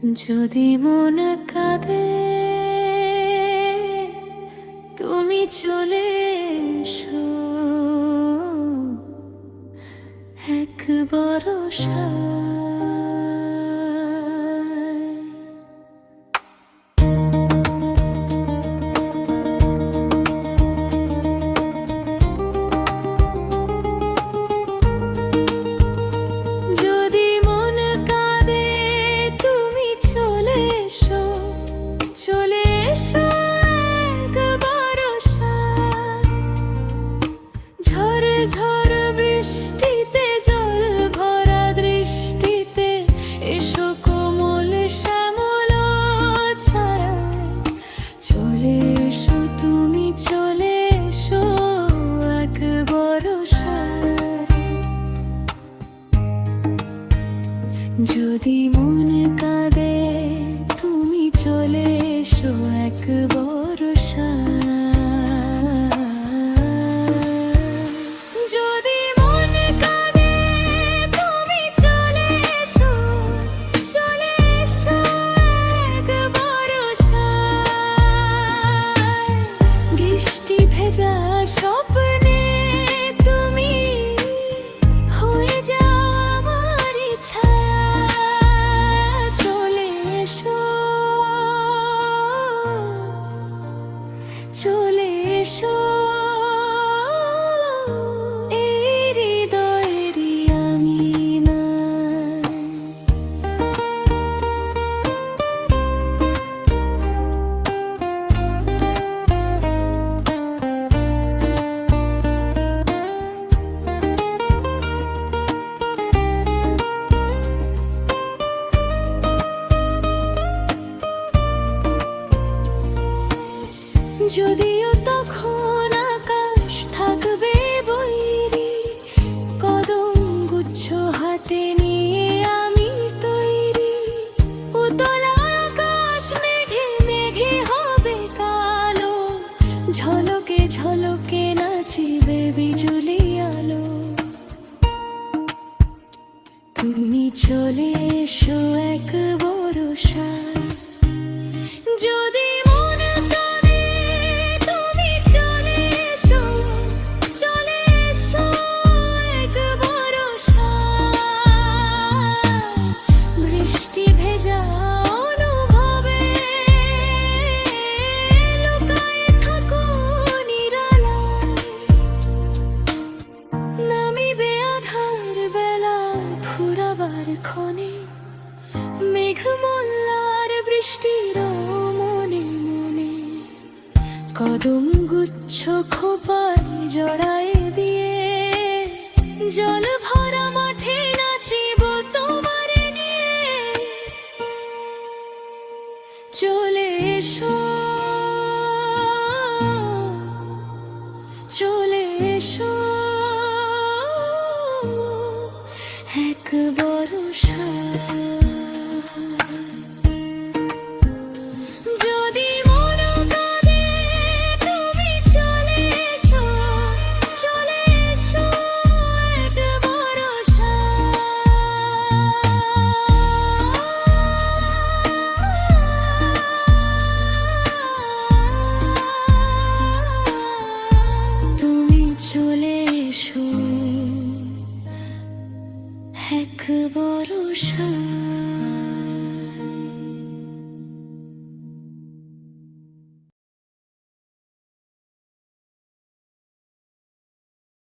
যদি মন কাঁদে তুমি চলে এসো এক বরষায়। যদি মন কাঁদে তুমি চলে এসো, চলে এসো এক বরষায়। ঝড় ঝড় বৃষ্টিতে জল ভরা দৃষ্টিতে এসো কোমল শ্যামল ছায়ায়। চলে এসো তুমি চলে এসো এক বরষায়। যদি মন কাঁদে তুমি চলে এসো এক বরষায়। যদি মন কাঁদে তুমি চলে এসো, চলে এসো এক বরষায়। বৃষ্টি ভেজা স্বপ্নে তুমি হয়ে যাও আমারই ছায়া। চলে এসো, চলে এসো এই হৃদয়েরই আঙিনায়। যদিও তখন আকাশ থাকবে বৈরী, কদম গুচ্ছ হাতে নিয়ে আমি তৈরি। উতলা আকাশ মেঘে মেঘে হবে কালো, ঝলকে ঝলকে নাচিবে বিজুলি আলো। তুমি চলে এসো এক বরষায়। যদি মন কাঁদে তুমি চলে এসো, চলে এসো এক বরষায়। বৃষ্টি ভেজা অনুভবে লুকায়ে থাকো নিরালায়। নামিবে আধার বেলা ফুরাবার ক্ষণে, মেঘ মোল্লার বৃষ্টির মনে মনে। কদম গুচ্ছ খোপায় জড়ায় দিয়ে জল ভরা মাঠে নাচিব তোমারে নিয়ে। চলে এসো, চলে এসো এক বরষায়। যদি মন কাঁদে তুমি চলে এসো, চলে এসো এক বরষায়। তুমি চলে এসো এক বরষায়।